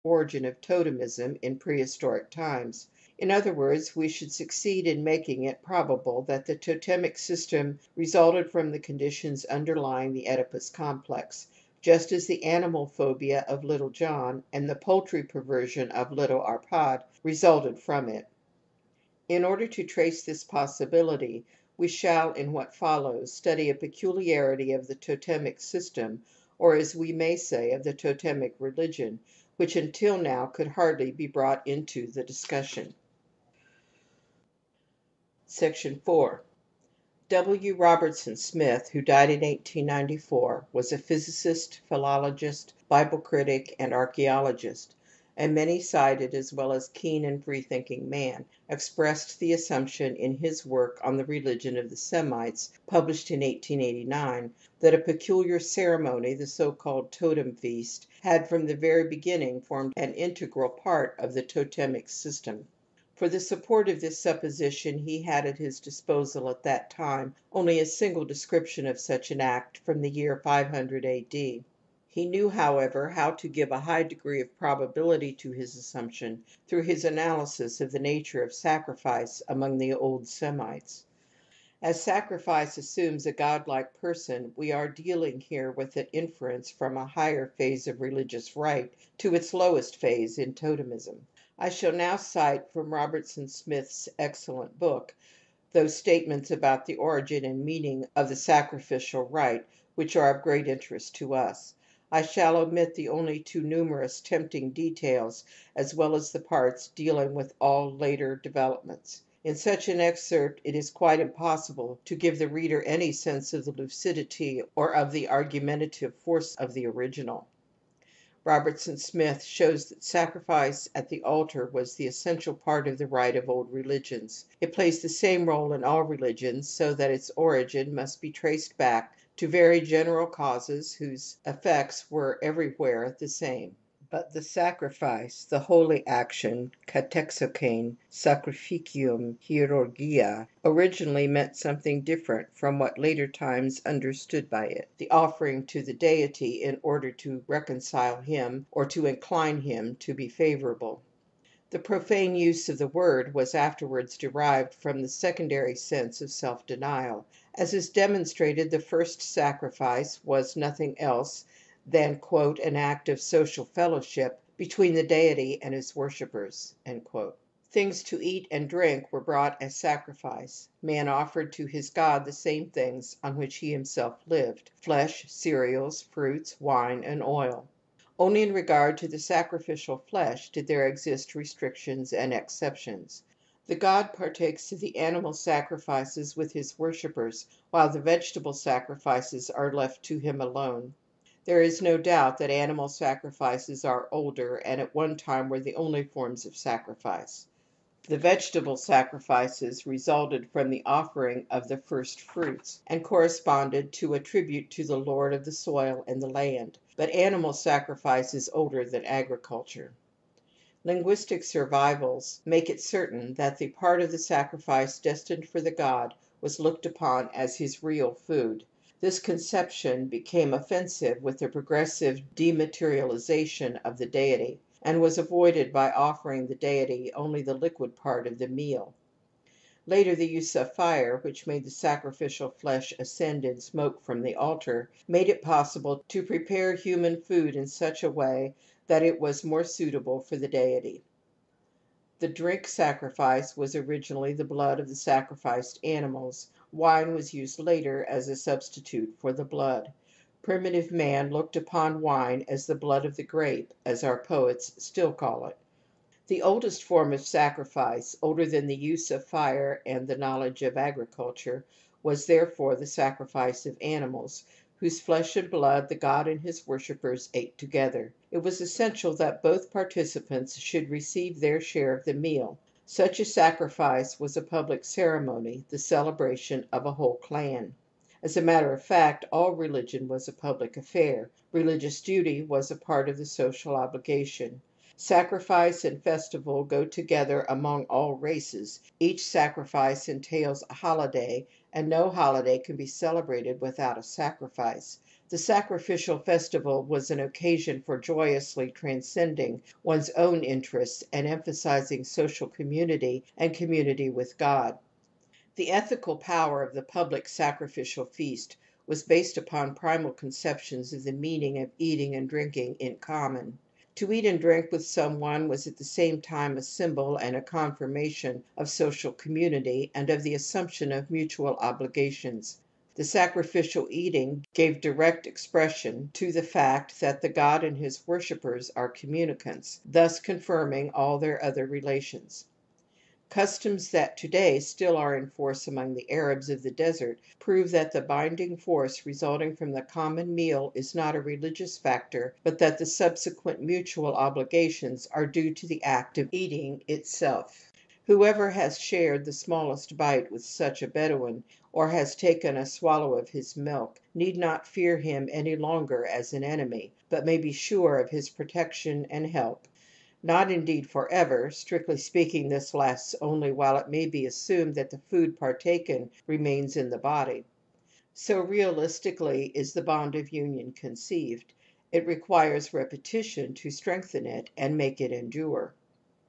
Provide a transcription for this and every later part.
origin of totemism in prehistoric times. In other words, we should succeed in making it probable that the totemic system resulted from the conditions underlying the Oedipus complex, just as the animal phobia of little John and the poultry perversion of little Arpad resulted from it. In order to trace this possibility, we shall in what follows study a peculiarity of the totemic system, or as we may say of the totemic religion, which until now could hardly be brought into the discussion. Section 4. W. Robertson Smith, who died in 1894, was a physicist, philologist, Bible critic, and archaeologist. A many-sided as well as keen and free-thinking man, expressed the assumption in his work on the religion of the Semites, published in 1889, that a peculiar ceremony, the so-called Totem feast, had from the very beginning formed an integral part of the totemic system. For the support of this supposition he had at his disposal at that time only a single description of such an act from the year 500 A.D. He knew, however, how to give a high degree of probability to his assumption through his analysis of the nature of sacrifice among the old Semites. As sacrifice assumes a godlike person, we are dealing here with an inference from a higher phase of religious rite to its lowest phase in totemism. I shall now cite from Robertson Smith's excellent book those statements about the origin and meaning of the sacrificial rite which are of great interest to us. I shall omit the only too numerous tempting details as well as the parts dealing with all later developments. In such an excerpt it is quite impossible to give the reader any sense of the lucidity or of the argumentative force of the original. Robertson Smith shows that sacrifice at the altar was the essential part of the rite of old religions. It plays the same role in all religions, so that its origin must be traced back to very general causes whose effects were everywhere the same. But the sacrifice, the holy action (katexokein, sacrificium, hierurgia), originally meant something different from what later times understood by it, the offering to the deity in order to reconcile him or to incline him to be favorable. The profane use of the word was afterwards derived from the secondary sense of self-denial. As is demonstrated, the first sacrifice was nothing else than "an act of social fellowship between the deity and his worshippers." Things to eat and drink were brought as sacrifice. Man offered to his god the same things on which he himself lived: flesh, cereals, fruits, wine, and oil. Only in regard to the sacrificial flesh did there exist restrictions and exceptions. The god partakes of the animal sacrifices with his worshippers, while the vegetable sacrifices are left to him alone. There is no doubt that animal sacrifices are older and at one time were the only forms of sacrifice. The vegetable sacrifices resulted from the offering of the first fruits and corresponded to a tribute to the lord of the soil and the land, but animal sacrifice is older than agriculture. Linguistic survivals make it certain that the part of the sacrifice destined for the god was looked upon as his real food. This conception became offensive with the progressive dematerialization of the deity, and was avoided by offering the deity only the liquid part of the meal. Later the use of fire, which made the sacrificial flesh ascend in smoke from the altar, made it possible to prepare human food in such a way that it was more suitable for the deity. The drink sacrifice was originally the blood of the sacrificed animals. Wine was used later as a substitute for the blood. Primitive man looked upon wine as the blood of the grape, as our poets still call it. The oldest form of sacrifice, older than the use of fire and the knowledge of agriculture, was therefore the sacrifice of animals, whose flesh and blood the god and his worshippers ate together. It was essential that both participants should receive their share of the meal. Such a sacrifice was a public ceremony, the celebration of a whole clan. As a matter of fact, all religion was a public affair. Religious duty was a part of the social obligation. Sacrifice and festival go together among all races. Each sacrifice entails a holiday, and no holiday can be celebrated without a sacrifice. The sacrificial festival was an occasion for joyously transcending one's own interests and emphasizing social community and community with God. The ethical power of the public sacrificial feast was based upon primal conceptions of the meaning of eating and drinking in common. To eat and drink with someone was at the same time a symbol and a confirmation of social community and of the assumption of mutual obligations. The sacrificial eating gave direct expression to the fact that the god and his worshippers are communicants, thus confirming all their other relations. Customs that today still are in force among the Arabs of the desert prove that the binding force resulting from the common meal is not a religious factor, but that the subsequent mutual obligations are due to the act of eating itself. Whoever has shared the smallest bite with such a Bedouin, or has taken a swallow of his milk, need not fear him any longer as an enemy, but may be sure of his protection and help. Not indeed forever. Strictly speaking, this lasts only while it may be assumed that the food partaken remains in the body. So realistically is the bond of union conceived. It requires repetition to strengthen it and make it endure.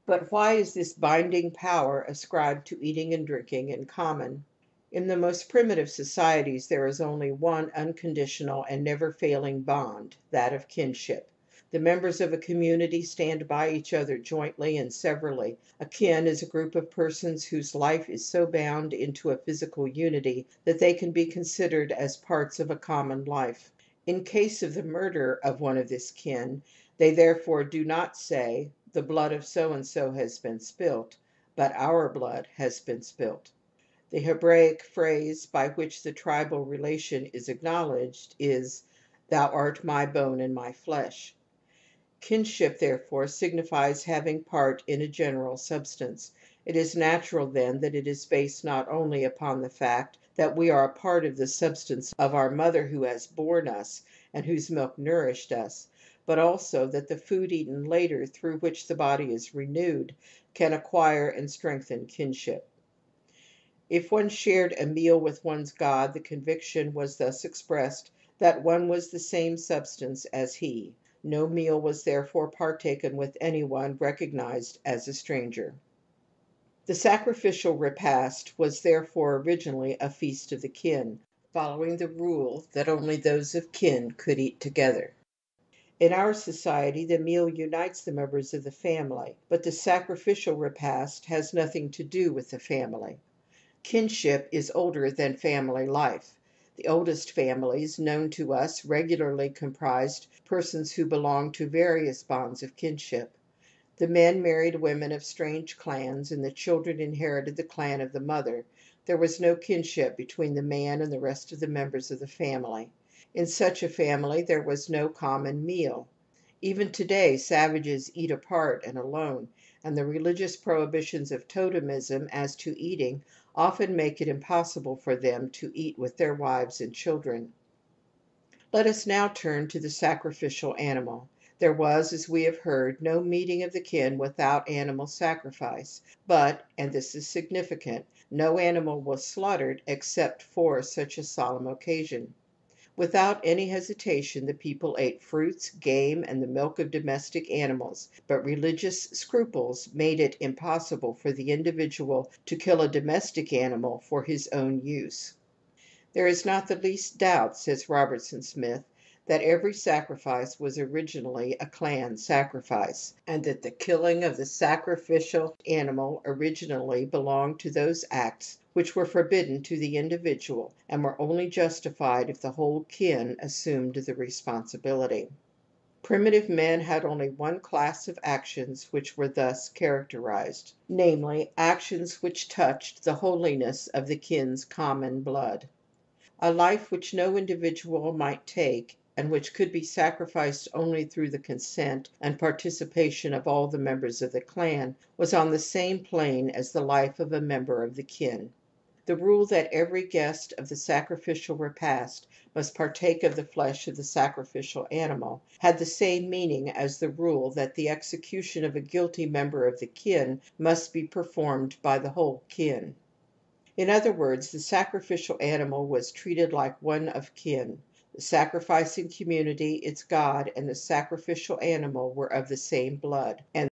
But why is this binding power ascribed to eating and drinking in common? In the most primitive societies there is only one unconditional and never failing bond, that of kinship. The members of a community stand by each other jointly and severally. A kin is a group of persons whose life is so bound into a physical unity that they can be considered as parts of a common life. In case of the murder of one of this kin, they therefore do not say, "The blood of so and so has been spilt," but "our blood has been spilt." The Hebraic phrase by which the tribal relation is acknowledged is, "Thou art my bone and my flesh." Kinship, therefore, signifies having part in a general substance. It is natural, then, that it is based not only upon the fact that we are a part of the substance of our mother who has borne us and whose milk nourished us, but also that the food eaten later through which the body is renewed can acquire and strengthen kinship. If one shared a meal with one's god, the conviction was thus expressed that one was the same substance as he. No meal was therefore partaken with anyone recognized as a stranger. The sacrificial repast was therefore originally a feast of the kin, following the rule that only those of kin could eat together. In our society the meal unites the members of the family, but the sacrificial repast has nothing to do with the family. Kinship is older than family life. The oldest families known to us regularly comprised persons who belonged to various bonds of kinship. The men married women of strange clans, and the children inherited the clan of the mother. There was no kinship between the man and the rest of the members of the family. In such a family there was no common meal. Even today savages eat apart and alone, and the religious prohibitions of Totemism as to eating often make it impossible for them to eat with their wives and children. Let us now turn to the sacrificial animal. There was, as we have heard, no meeting of the kin without animal sacrifice, but, and this is significant, no animal was slaughtered except for such a solemn occasion. Without any hesitation the people ate fruits, game, and the milk of domestic animals, but religious scruples made it impossible for the individual to kill a domestic animal for his own use. There is not the least doubt, says Robertson Smith, that every sacrifice was originally a clan sacrifice, and that the killing of the sacrificial animal originally belonged to those acts which were forbidden to the individual and were only justified if the whole kin assumed the responsibility. Primitive men had only one class of actions which were thus characterized, namely, actions which touched the holiness of the kin's common blood. A life which no individual might take, and which could be sacrificed only through the consent and participation of all the members of the clan, was on the same plane as the life of a member of the kin. The rule that every guest of the sacrificial repast must partake of the flesh of the sacrificial animal had the same meaning as the rule that the execution of a guilty member of the kin must be performed by the whole kin. In other words, the sacrificial animal was treated like one of kin. The The sacrificing community, its god, and the sacrificial animal were of the same blood, and